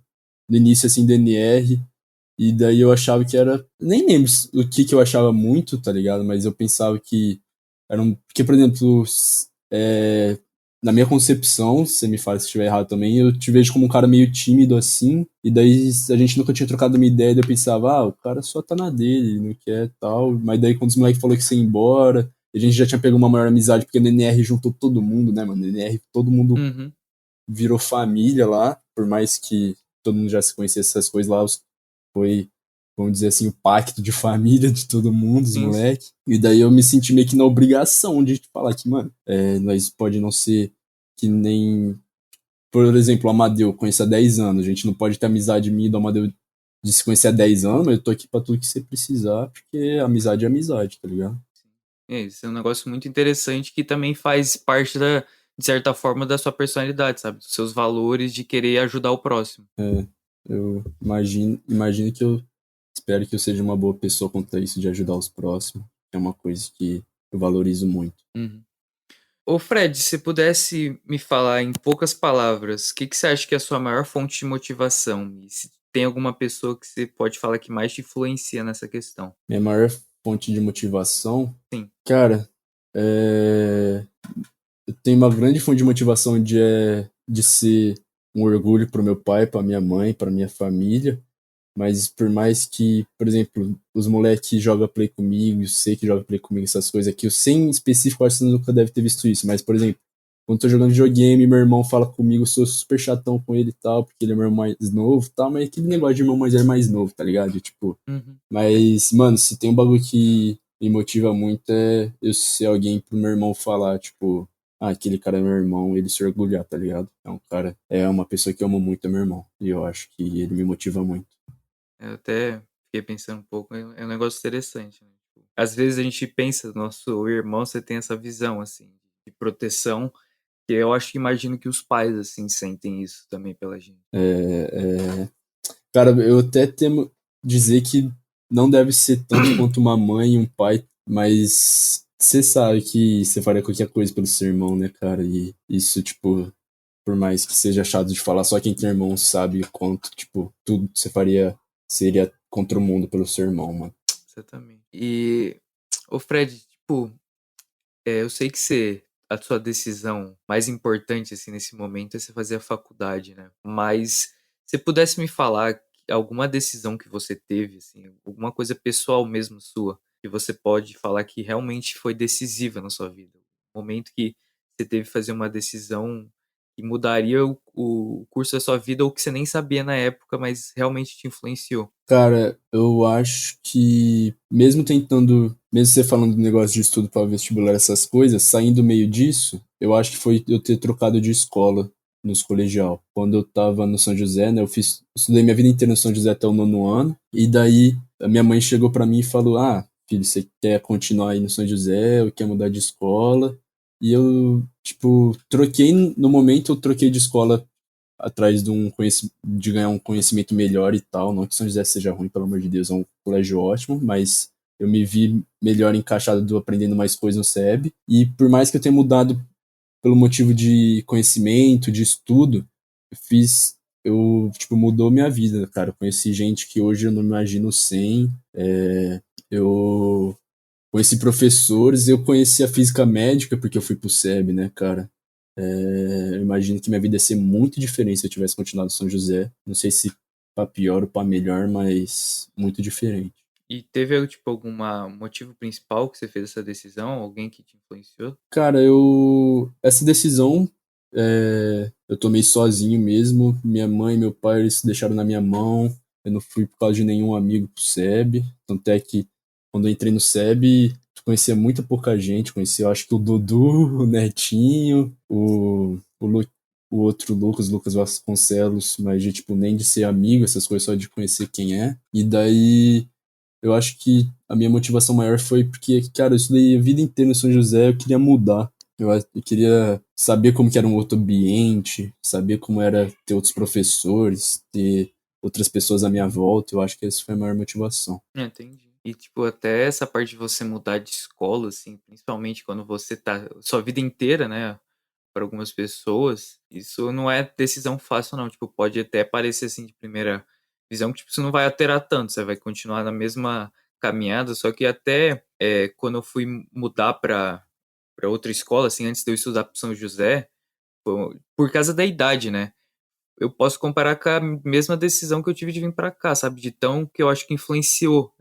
no início, assim, do NR. E daí eu achava que era. Nem lembro o que eu achava muito, tá ligado? Mas eu pensava que era um. Porque, por exemplo, é, na minha concepção, se você me fala se estiver errado também, eu te vejo como um cara meio tímido assim. E daí a gente nunca tinha trocado uma ideia, daí eu pensava, o cara só tá na dele, não quer tal. Mas daí quando os moleques falaram que você ia embora, a gente já tinha pegado uma maior amizade, porque no NR juntou todo mundo, né, mano? No NR todo mundo Uhum. virou família lá, por mais que todo mundo já se conhecesse essas coisas lá, foi, vamos dizer assim, o pacto de família de todo mundo, os Sim, sim. moleques. E daí eu me senti meio que na obrigação de falar que, mano, nós pode não ser que nem. Por exemplo, o Amadeu, eu conheço há 10 anos. A gente não pode ter amizade minha e do Amadeu de se conhecer há 10 anos, mas eu tô aqui pra tudo que você precisar, porque amizade é amizade, tá ligado? Isso é um negócio muito interessante que também faz parte de certa forma, da sua personalidade, sabe? Dos seus valores de querer ajudar o próximo. Eu imagino que eu espero que eu seja uma boa pessoa quanto a isso de ajudar os próximos. É uma coisa que eu valorizo muito. Uhum. Ô Fred, se pudesse me falar em poucas palavras, o que que você acha que é a sua maior fonte de motivação? E se tem alguma pessoa que você pode falar que mais te influencia nessa questão? Minha maior fonte de motivação, Sim. cara, eu tenho uma grande fonte de motivação de ser um orgulho pro meu pai, pra minha mãe, pra minha família. Mas por mais que, por exemplo, os moleques jogam play comigo, eu sei que joga play comigo, essas coisas aqui, eu sei em específico, acho que você nunca deve ter visto isso, mas, por exemplo, quando eu tô jogando videogame, meu irmão fala comigo, eu sou super chatão com ele e tal, porque ele é meu irmão mais novo e tal, mas aquele negócio de irmão mais velho mais novo, tá ligado? Tipo, Uhum. mas, mano, se tem um bagulho que me motiva muito é eu ser alguém pro meu irmão falar, tipo, ah, aquele cara é meu irmão, ele se orgulhar, tá ligado? É um cara, é uma pessoa que eu amo muito, é meu irmão, e eu acho que ele me motiva muito. Eu até fiquei pensando um pouco, é um negócio interessante, né? Tipo, às vezes a gente pensa, nosso irmão, você tem essa visão, assim, de proteção, que eu acho que imagino que os pais, assim, sentem isso também pela gente. Cara, eu até temo dizer que não deve ser tanto quanto uma mãe e um pai, mas você sabe que você faria qualquer coisa pelo seu irmão, né, cara? E isso, tipo, por mais que seja chato de falar, só quem tem irmão sabe o quanto, tipo, tudo que você faria seria contra o mundo pelo seu irmão, mano. Exatamente. E, ô Fred, tipo, eu sei que a sua decisão mais importante, assim, nesse momento é você fazer a faculdade, né? Mas se pudesse me falar alguma decisão que você teve, assim, alguma coisa pessoal mesmo sua, que você pode falar que realmente foi decisiva na sua vida. O momento que você teve que fazer uma decisão que mudaria o curso da sua vida ou que você nem sabia na época, mas realmente te influenciou. Cara, eu acho que mesmo tentando, mesmo você falando do negócio de estudo para vestibular essas coisas, saindo meio disso, eu acho que foi eu ter trocado de escola nos colegial. Quando eu tava no São José, né, estudei minha vida inteira no São José até o nono ano, e daí a minha mãe chegou para mim e falou: "Ah, filho, você quer continuar aí no São José ou quer mudar de escola?" E eu, tipo, no momento eu troquei de escola atrás de ganhar um conhecimento melhor e tal. Não que São José seja ruim, pelo amor de Deus, é um colégio ótimo, mas eu me vi melhor encaixado do aprendendo mais coisas no SEB. E por mais que eu tenha mudado pelo motivo de conhecimento, de estudo, tipo, mudou minha vida, cara. Eu conheci gente que hoje eu não imagino sem. Eu conheci professores, eu conheci a física médica porque eu fui pro SEB, né, cara? Eu imagino que minha vida ia ser muito diferente se eu tivesse continuado em São José. Não sei se pra pior ou pra melhor, mas muito diferente. E teve, tipo, algum motivo principal que você fez essa decisão? Alguém que te influenciou? Cara, essa decisão eu tomei sozinho mesmo. Minha mãe e meu pai eles deixaram na minha mão. Eu não fui por causa de nenhum amigo pro SEB. Tanto é que quando eu entrei no SEB, eu conhecia muito pouca gente. Conhecia, eu acho que o Dudu, o Netinho, o outro Lucas Vasconcelos, mas de tipo nem de ser amigo, essas coisas, só de conhecer quem é. E daí eu acho que a minha motivação maior foi porque, cara, eu estudei a vida inteira no São José, eu queria mudar. Eu queria saber como que era um outro ambiente, saber como era ter outros professores, ter outras pessoas à minha volta. Eu acho que essa foi a maior motivação. Entendi. E, tipo, até essa parte de você mudar de escola, assim, principalmente quando você tá sua vida inteira, né, para algumas pessoas, isso não é decisão fácil, não. Tipo, pode até parecer, assim, de primeira visão, que, tipo, isso não vai alterar tanto, você vai continuar na mesma caminhada, só que até quando eu fui mudar para outra escola, assim, antes de eu estudar para São José, por causa da idade, né? Eu posso comparar com a mesma decisão que eu tive de vir pra cá, sabe? De tão que eu acho que influenciou,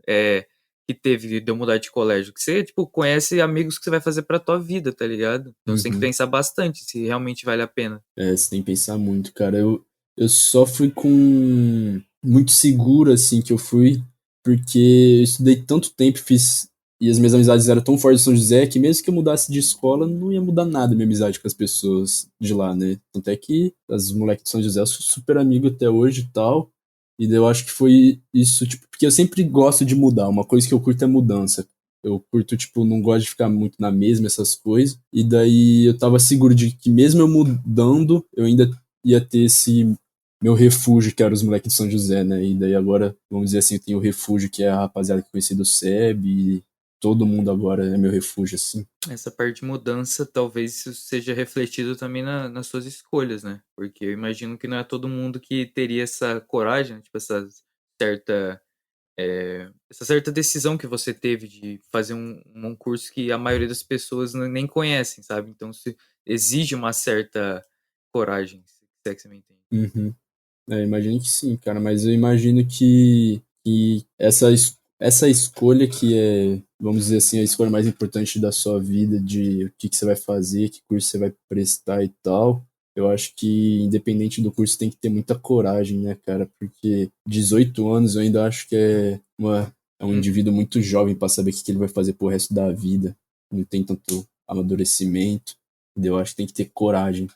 que teve de eu mudar de colégio. Que você, tipo, conhece amigos que você vai fazer pra tua vida, tá ligado? Então você tem que Uhum. pensar bastante se realmente vale a pena. Você tem que pensar muito, cara. Eu só fui com muito seguro, assim, que eu fui, porque eu estudei tanto tempo, e as minhas amizades eram tão fortes em São José que mesmo que eu mudasse de escola, não ia mudar nada a minha amizade com as pessoas de lá, né? Tanto é que as moleques de São José eu sou super amigo até hoje e tal. E daí eu acho que foi isso, tipo, porque eu sempre gosto de mudar. Uma coisa que eu curto é mudança. Eu curto, tipo, não gosto de ficar muito na mesma, essas coisas. E daí eu tava seguro de que mesmo eu mudando, eu ainda ia ter esse meu refúgio, que era os moleques de São José, né? E daí agora, vamos dizer assim, eu tenho o refúgio, que é a rapaziada que eu conheci do SEB, todo mundo agora é meu refúgio, assim. Essa parte de mudança, talvez isso seja refletido também nas suas escolhas, né? Porque eu imagino que não é todo mundo que teria essa coragem, né? Tipo, certa, essa certa decisão que você teve de fazer um curso que a maioria das pessoas nem conhecem, sabe? Então, se exige uma certa coragem, se é que você me entende. Uhum. Eu imagino que sim, cara, mas eu imagino que essa escolha que é, vamos dizer assim, a escolha mais importante da sua vida, de o que, que você vai fazer, que curso você vai prestar e tal, eu acho que independente do curso tem que ter muita coragem, né, cara? Porque 18 anos eu ainda acho que é um Uhum. indivíduo muito jovem para saber o que, que ele vai fazer pro resto da vida, não tem tanto amadurecimento, eu acho que tem que ter coragem,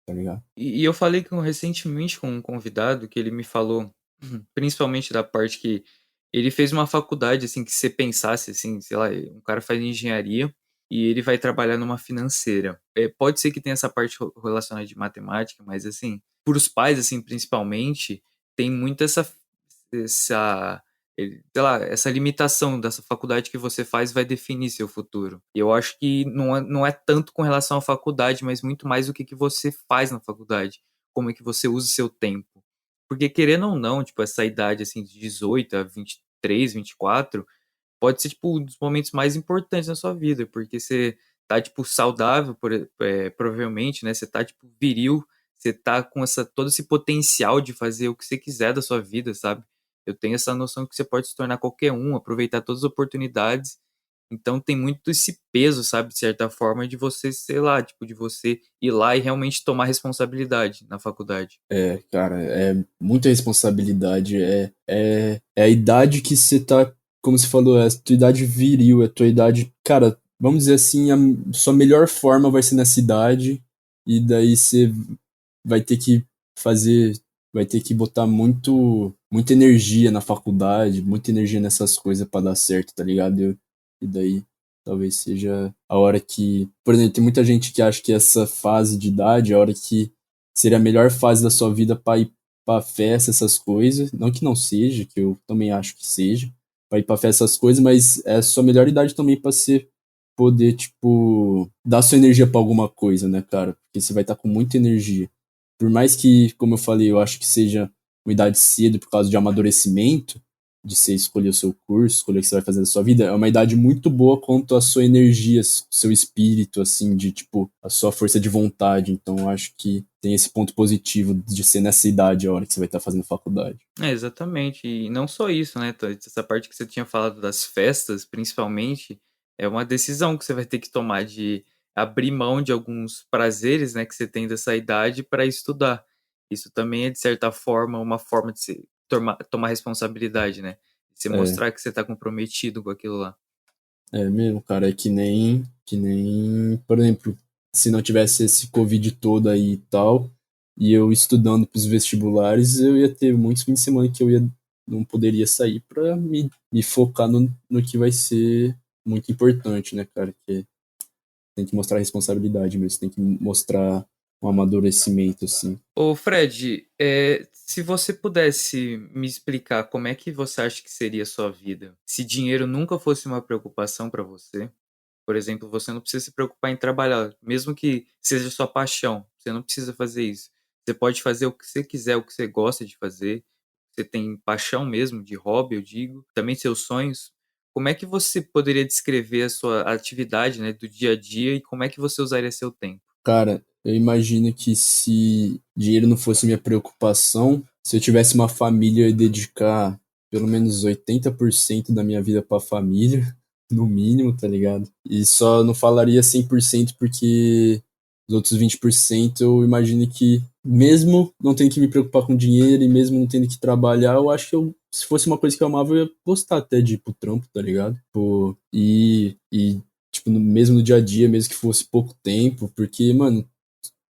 tá ligado? E eu falei recentemente com um convidado que ele me falou, principalmente da parte que ele fez uma faculdade, assim, que você pensasse, assim, sei lá, um cara faz engenharia e ele vai trabalhar numa financeira. Pode ser que tenha essa parte relacionada de matemática, mas, assim, para os pais, assim, principalmente, tem muito essa, sei lá, essa limitação dessa faculdade que você faz vai definir seu futuro. E eu acho que não é tanto com relação à faculdade, mas muito mais o que você faz na faculdade, como é que você usa o seu tempo. Porque querendo ou não, tipo, essa idade assim de 18 a 23, 24, pode ser tipo um dos momentos mais importantes na sua vida, porque você tá tipo saudável, provavelmente, né? Você tá tipo viril, você tá com todo esse potencial de fazer o que você quiser da sua vida, sabe? Eu tenho essa noção que você pode se tornar qualquer um, aproveitar todas as oportunidades. Então tem muito esse peso, sabe, de certa forma, de você, sei lá, tipo, de você ir lá e realmente tomar responsabilidade na faculdade. Cara, é muita responsabilidade. É a idade que você tá, como você falou, é a tua idade viril, é a tua idade. Cara, vamos dizer assim, a sua melhor forma vai ser nessa idade, e daí você vai ter que fazer, vai ter que botar muita energia na faculdade, muita energia nessas coisas pra dar certo, tá ligado? E daí talvez seja a hora que. Por exemplo, tem muita gente que acha que essa fase de idade é a hora que seria a melhor fase da sua vida para ir pra festa, essas coisas. Não que não seja, que eu também acho que seja, para ir pra festa, essas coisas, mas é a sua melhor idade também para ser poder, tipo, dar sua energia para alguma coisa, né, cara? Porque você vai estar com muita energia. Por mais que, como eu falei, eu acho que seja uma idade cedo por causa de amadurecimento, de você escolher o seu curso, escolher o que você vai fazer da sua vida, é uma idade muito boa quanto à sua energia, seu espírito, assim, de, tipo, a sua força de vontade. Então, eu acho que tem esse ponto positivo de ser nessa idade, a hora que você vai estar fazendo faculdade. Exatamente. E não só isso, né? Essa parte que você tinha falado das festas, principalmente, é uma decisão que você vai ter que tomar de abrir mão de alguns prazeres, né, que você tem dessa idade para estudar. Isso também é, de certa forma, uma forma de se tomar responsabilidade, né? De você É, mostrar que você está comprometido com aquilo lá. é mesmo, cara, é que nem, por exemplo, se não tivesse esse Covid todo aí e tal, e eu estudando para os vestibulares, eu ia ter muitos fins de semana que não poderia sair para me focar no que vai ser muito importante, né, cara? Que tem que mostrar responsabilidade mesmo, tem que mostrar um amadurecimento, assim. Ô Fred, se você pudesse me explicar como é que você acha que seria a sua vida se dinheiro nunca fosse uma preocupação para você? Por exemplo, você não precisa se preocupar em trabalhar, mesmo que seja sua paixão, você não precisa fazer isso. Você pode fazer o que você quiser, o que você gosta de fazer. Você tem paixão mesmo, de hobby, eu digo, também seus sonhos. Como é que você poderia descrever a sua atividade, né, do dia a dia e como é que você usaria seu tempo? Cara, eu imagino que se dinheiro não fosse minha preocupação, se eu tivesse uma família, eu ia dedicar pelo menos 80% da minha vida pra família, no mínimo, tá ligado? E só não falaria 100% porque os outros 20% eu imagino que, mesmo não tendo que me preocupar com dinheiro e mesmo não tendo que trabalhar, eu acho que se fosse uma coisa que eu amava, eu ia gostar até de ir pro trampo, tá ligado? Pô, e tipo, mesmo no dia a dia, mesmo que fosse pouco tempo, porque, mano,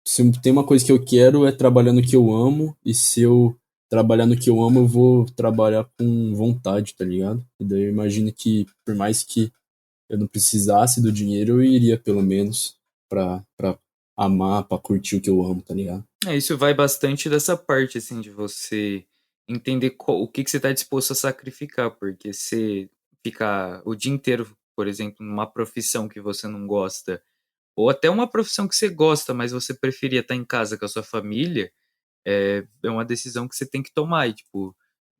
se tem uma coisa que eu quero é trabalhar no que eu amo, e se eu trabalhar no que eu amo, eu vou trabalhar com vontade, tá ligado? E daí eu imagino que, por mais que eu não precisasse do dinheiro, eu iria pelo menos pra amar, pra curtir o que eu amo, tá ligado? Isso vai bastante dessa parte, assim, de você entender o que que você está disposto a sacrificar, porque você ficar o dia inteiro, por exemplo, numa profissão que você não gosta, ou até uma profissão que você gosta, mas você preferia estar em casa com a sua família, é uma decisão que você tem que tomar. E, tipo,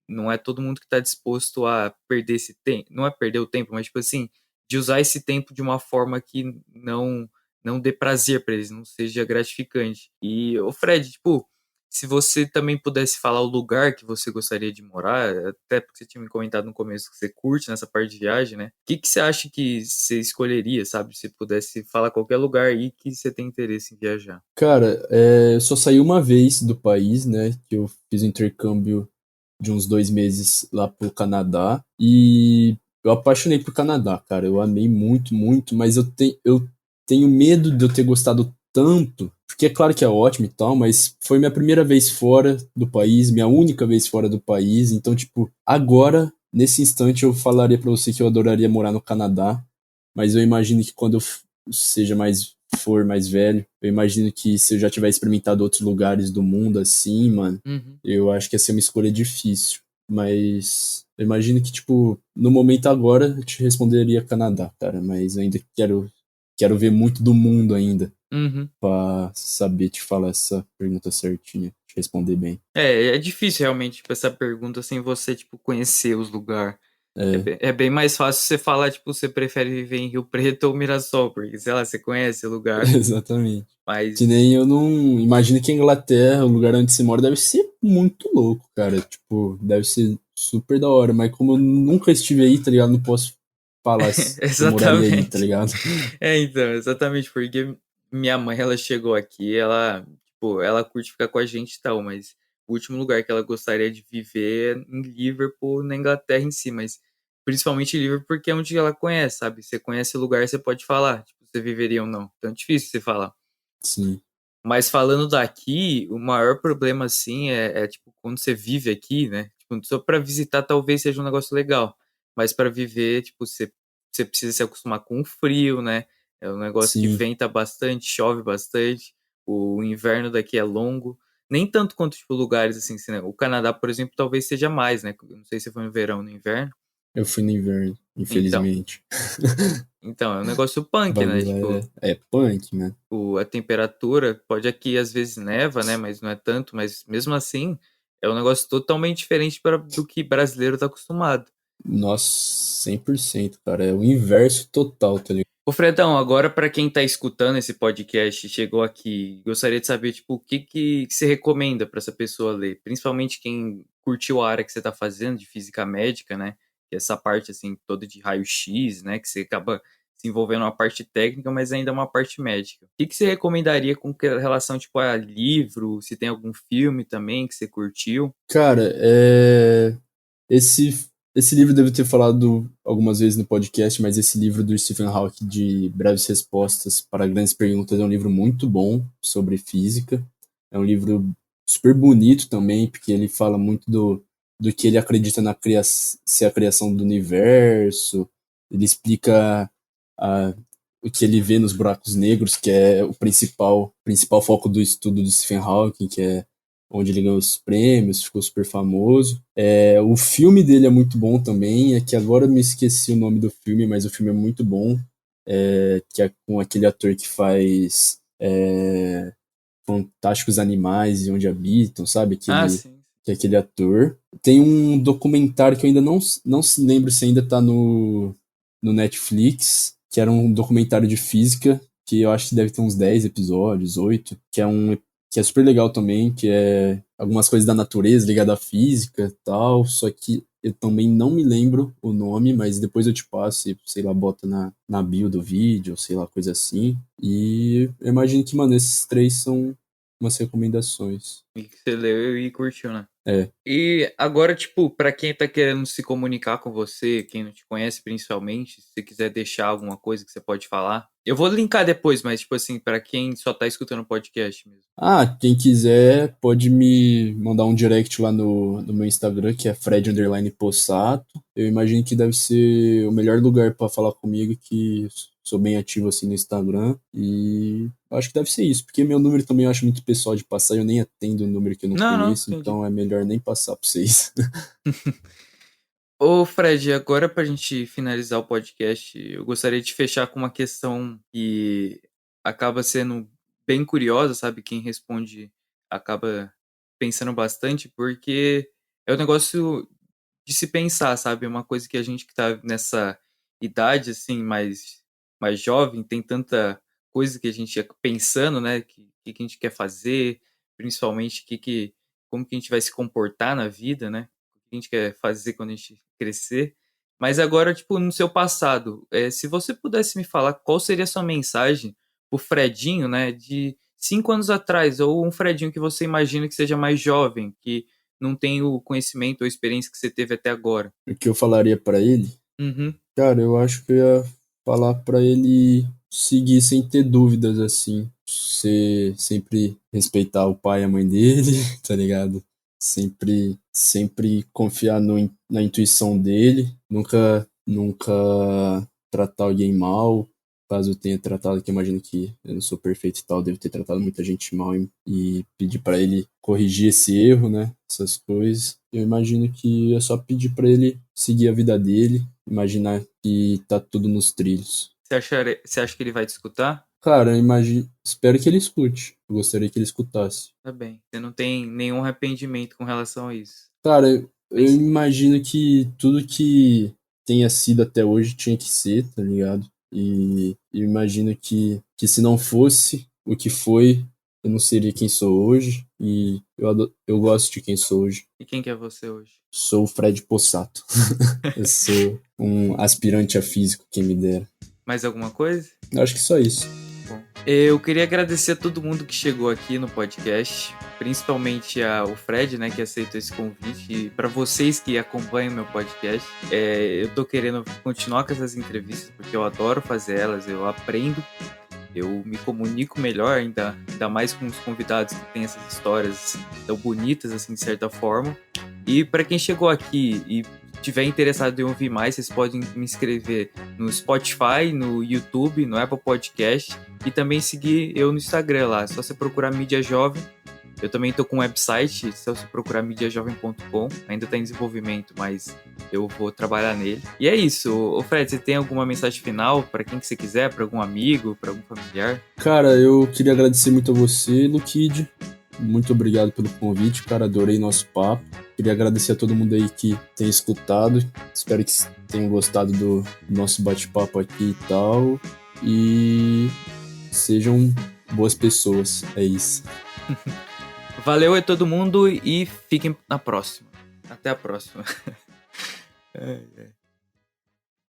não é todo mundo que está disposto a perder esse tempo. Não é perder o tempo, mas, tipo assim, de usar esse tempo de uma forma que não dê prazer para eles, não seja gratificante. E, ô Fred, tipo, se você também pudesse falar o lugar que você gostaria de morar, até porque você tinha me comentado no começo que você curte nessa parte de viagem, né? O que que você acha que você escolheria, sabe? Se pudesse falar qualquer lugar aí que você tem interesse em viajar. Cara, eu só saí uma vez do país, né? Que eu fiz um intercâmbio de uns 2 meses lá pro Canadá. E eu apaixonei por Canadá, cara. Eu amei muito, muito, mas eu tenho medo de eu ter gostado tanto. Porque é claro que é ótimo e tal, mas foi minha primeira vez fora do país, minha única vez fora do país. Então, tipo, agora, nesse instante, eu falaria pra você que eu adoraria morar no Canadá. Mas eu imagino que quando eu seja mais for mais velho, eu imagino que se eu já tiver experimentado outros lugares do mundo assim, mano, Uhum. eu acho que ia ser uma escolha difícil. Mas eu imagino que, tipo, no momento agora eu te responderia Canadá, cara. Mas eu ainda quero ver muito do mundo ainda Uhum. pra saber te falar essa pergunta certinha, te responder bem. É difícil realmente, tipo, essa pergunta sem você, tipo, conhecer os lugares. É, É bem mais fácil você falar, tipo, você prefere viver em Rio Preto ou Mirassol, porque, sei lá, você conhece o lugar, exatamente. Que mas nem eu não. Imagino que a Inglaterra, o lugar onde você mora, deve ser muito louco, cara. Tipo, deve ser super da hora. Mas como eu nunca estive aí, tá ligado? Não posso falar se eu moraria aí, tá exatamente. ligado? Então, exatamente, porque minha mãe, ela chegou aqui, ela, tipo, ela curte ficar com a gente e tal, mas o último lugar que ela gostaria de viver é em Liverpool, na Inglaterra em si, mas principalmente Liverpool porque é onde ela conhece, sabe? Você conhece o lugar, você pode falar, tipo, você viveria ou não. Então é difícil você falar. Sim, Mas falando daqui, o maior problema, assim, tipo, quando você vive aqui, né? Tipo, só pra visitar talvez seja um negócio legal. Mas pra viver, tipo, você precisa se acostumar com o frio, né? É um negócio que sim. venta bastante, chove bastante. O inverno daqui é longo. Nem tanto quanto, tipo, lugares assim, né? O Canadá, por exemplo, talvez seja mais, né? Eu não sei se foi no verão ou no inverno. Eu fui no inverno, Então, infelizmente. então, é um negócio O punk, né? bagulho lá Tipo, é punk, né? a temperatura, pode aqui às vezes neva, né, mas não é tanto, mas mesmo assim é um negócio totalmente diferente do que brasileiro tá acostumado. Nossa, 100%, cara. É o inverso total, tá ligado? Ô Fredão, agora para quem tá escutando esse podcast, e chegou aqui, gostaria de saber, tipo, o que você recomenda para essa pessoa ler, principalmente quem curtiu a área que você tá fazendo de física médica, né, que é essa parte, assim, toda de raio-x, né, que você acaba se envolvendo uma parte técnica, mas ainda é uma parte médica. O que você recomendaria com relação, tipo, a livro, se tem algum filme também que você curtiu? Cara, esse livro eu devo ter falado algumas vezes no podcast, mas esse livro do Stephen Hawking de Breves Respostas para Grandes Perguntas é um livro muito bom sobre física. É um livro super bonito também, porque ele fala muito do que ele acredita ser a criação do universo. Ele explica a, o que ele vê nos buracos negros, que é o principal foco do estudo do Stephen Hawking, que é onde ele ganhou os prêmios, ficou super famoso. O filme dele é muito bom também, é que agora eu me esqueci o nome do filme, mas o filme é muito bom, que é com aquele ator que faz Fantásticos Animais e Onde Habitam, sabe? Ah, sim. Que é aquele ator. Tem um documentário que eu ainda não se lembro se ainda tá no Netflix, que era um documentário de física, que eu acho que deve ter uns 10 episódios, 8, que é super legal também, que é algumas coisas da natureza ligada à física e tal, só que eu também não me lembro o nome, mas depois eu te passo e, sei lá, bota na bio do vídeo, sei lá, coisa assim. E eu imagino que, mano, esses três são umas recomendações. E que você leu e curtiu, né? É, E agora, tipo, pra quem tá querendo se comunicar com você, quem não te conhece principalmente, se você quiser deixar alguma coisa que você pode falar. Eu vou linkar depois, mas, tipo assim, pra quem só tá escutando o podcast mesmo. quem quiser pode me mandar um direct lá no meu Instagram, que é Fred_Possato. Eu imagino que deve ser o melhor lugar para falar comigo, que sou bem ativo assim no Instagram. E eu acho que deve ser isso, porque meu número também eu acho muito pessoal de passar, eu nem atendo um número que eu não Não, conheço, entendi. então é melhor nem passar para vocês. Ô, Fred, agora pra gente finalizar o podcast, eu gostaria de fechar com uma questão que acaba sendo bem curiosa, sabe? Quem responde acaba pensando bastante, porque é um negócio de se pensar, sabe? É uma coisa que a gente que tá nessa idade, assim, mais jovem, tem tanta coisa que a gente ia pensando, né? Que a gente quer fazer, principalmente como que a gente vai se comportar na vida, né? O que a gente quer fazer quando a gente crescer. Mas agora, tipo, no seu passado, se você pudesse me falar qual seria a sua mensagem pro Fredinho, né, de 5 anos atrás, ou um Fredinho que você imagina que seja mais jovem, que não tem o conhecimento ou experiência que você teve até agora. O que eu falaria pra ele? Uhum. Cara, eu acho que eu ia falar pra ele seguir sem ter dúvidas, assim. Sempre respeitar o pai e a mãe dele, tá ligado? Sempre confiar na intuição dele. Nunca tratar alguém mal. Caso eu tenha tratado, que eu imagino que eu não sou perfeito e tal, devo ter tratado muita gente mal e pedir pra ele corrigir esse erro, né? Essas coisas. Eu imagino que é só pedir pra ele seguir a vida dele, imaginar que tá tudo nos trilhos. Você acha que ele vai te escutar? Cara, espero que ele escute. Eu gostaria que ele escutasse. Tá bem. Você não tem nenhum arrependimento com relação a isso. Cara, eu Mas, imagino que tudo que tenha sido até hoje tinha que ser, tá ligado? E eu imagino que se não fosse o que foi, eu não seria quem sou hoje. E eu gosto de quem sou hoje. e quem que é você hoje? Sou o Fred Possato. Eu sou um aspirante a físico, quem me dera. Mais alguma coisa? Eu acho que só isso. Bom, eu queria agradecer a todo mundo que chegou aqui no podcast, principalmente ao Fred, né, que aceitou esse convite, e para vocês que acompanham meu podcast. Eu tô querendo continuar com essas entrevistas porque eu adoro fazer elas, eu aprendo, eu me comunico melhor, ainda mais com os convidados que têm essas histórias tão bonitas, assim, de certa forma. E para quem chegou aqui e tiver interessado em ouvir mais, vocês podem me inscrever no Spotify, no YouTube, no Apple Podcast e também seguir eu no Instagram lá. É só você procurar Mídia Jovem. Eu também tô com um website, é só você procurar mídiajovem.com. Ainda tá em desenvolvimento, mas eu vou trabalhar nele. E é isso. Ô Fred, você tem alguma mensagem final para quem que você quiser, para algum amigo, para algum familiar? Cara, eu queria agradecer muito a você, Luquid. Muito obrigado pelo convite, cara. Adorei nosso papo. Queria agradecer a todo mundo aí que tem escutado. Espero que tenham gostado do nosso bate-papo aqui e tal. E sejam boas pessoas. É isso. Valeu a todo mundo e fiquem na próxima. Até a próxima. É.